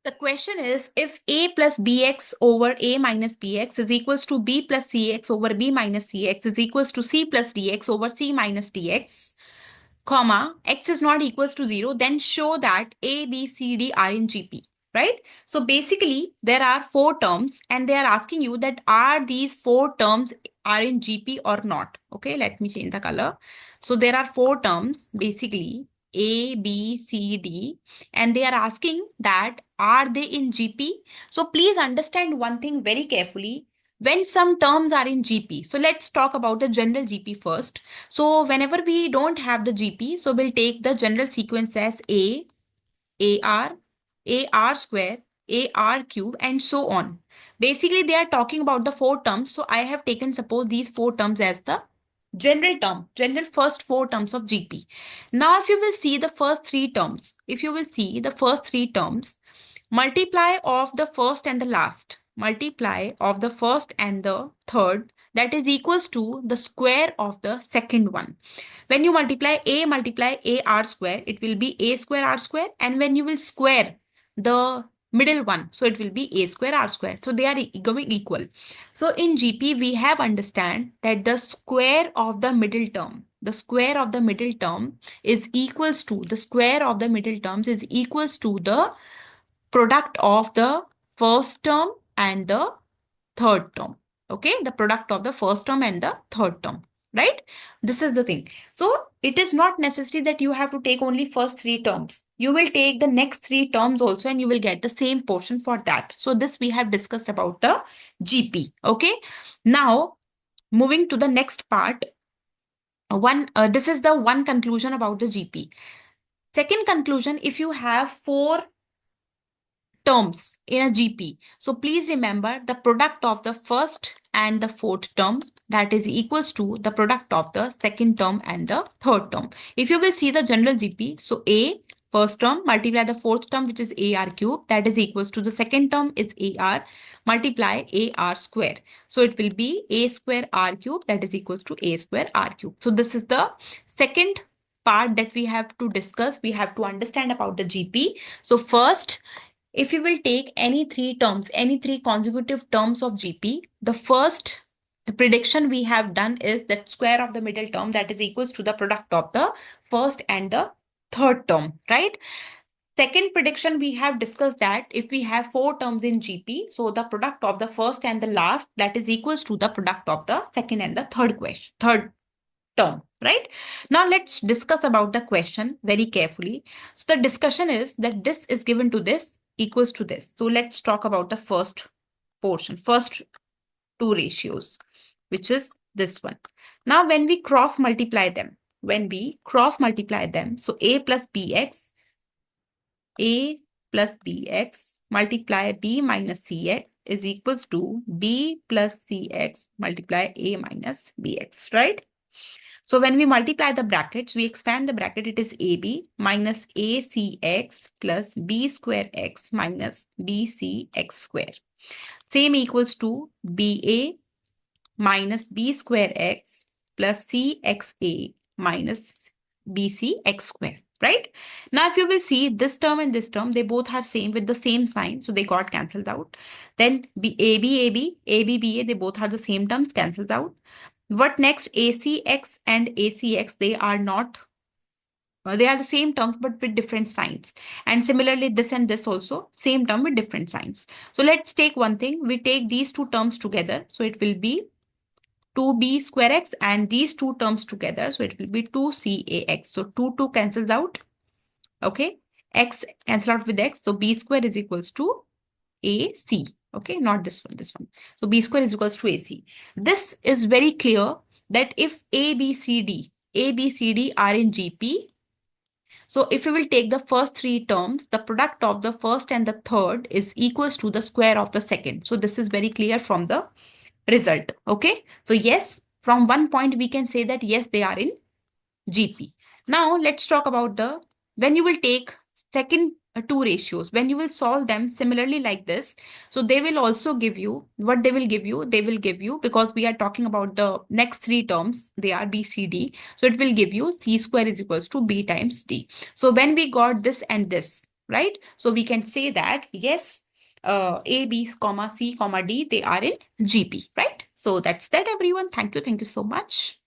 The question is, if a plus bx over a minus bx is equals to b plus cx over b minus cx is equals to c plus dx over c minus dx, comma, x is not equals to 0, then show that a, b, c, d are in GP, right? So basically, there are four terms and they are asking you that are these four terms are in GP or not? Okay, let me change the color. So there are four terms, basically a, B, C, D, and they are asking that are they in GP? So please understand one thing very carefully. When some terms are in GP, so let's talk about the general GP first. So whenever we don't have the GP, so we'll take the general sequence as A, AR, AR square, AR cube, and so on. Basically, they are talking about the four terms. So I have taken, suppose, these four terms as the general term, general first four terms of GP. Now, if you will see the first three terms, multiply of the first and the last, multiply of the first and the third, that is equals to the square of the second one. When you multiply a r square, it will be a square r square. And when you will square the middle one, so it will be a square r square. So they are going equal. So in GP, we have understand that the square of the middle term, the square of the middle term is equals to, the square of the middle terms is equals to the product of the first term and the third term. Okay, the product of the first term and the third term, right? This is the thing. So it is not necessary that you have to take only first three terms. You will take the next three terms also and you will get the same portion for that. So this we have discussed about the GP. Okay, now moving to the next part. This is the one conclusion about the GP. Second conclusion, if you have four terms in a GP. So please remember the product of the first and the fourth term, that is equals to the product of the second term and the third term. If you will see the general GP, so A first term multiply the fourth term, which is AR cube, that is equals to the second term is AR multiply AR square. So it will be A square R cube, that is equals to A square R cube. So this is the second part that we have to discuss. We have to understand about the GP. So first, if you will take any three terms, any three consecutive terms of GP, the first prediction we have done is that square of the middle term, that is equals to the product of the first and the third term, right? Second prediction, we have discussed that if we have four terms in GP, so the product of the first and the last, that is equals to the product of the second and the third term, right? Now let's discuss about the question very carefully. So the discussion is that this is given to this equals to this. So let's talk about the first portion, first two ratios, which is this one. Now when we cross multiply them, so a plus bx multiply b minus cx is equals to b plus cx multiply a minus bx, right? So when we multiply the brackets, we expand the bracket, it is AB minus ACX plus B square X minus BCX square. Same equals to BA minus B square X plus CXA minus BCX square, right? Now, if you will see this term and this term, they both are same with the same sign. So they got cancelled out. Then AB, they both are the same terms, cancelled out. What next? ACX and ACX, they are not, they are the same terms but with different signs. And similarly, this and this also, same term with different signs. So let's take one thing. We take these two terms together. So it will be 2b square x and these two terms together. So it will be 2cax. So 2 cancels out. Okay. X cancel out with x. So b square is equals to AC. Okay, not this one, this one. So b square is equals to AC. This is very clear that if A, B, C, D are in GP, so if you will take the first three terms, the product of the first and the third is equals to the square of the second. So this is very clear from the result. Okay, so yes, from one point we can say that yes, they are in GP. Now let's talk about the, when you will take second two ratios, when you will solve them similarly like this, so they will also give you, what they will give you, because we are talking about the next three terms, they are B, C, D. So it will give you C square is equals to B times D. So when we got this and this, right? So we can say that, yes, A, B, comma, C, comma, D, they are in GP, right? So that's that, everyone. Thank you. Thank you so much.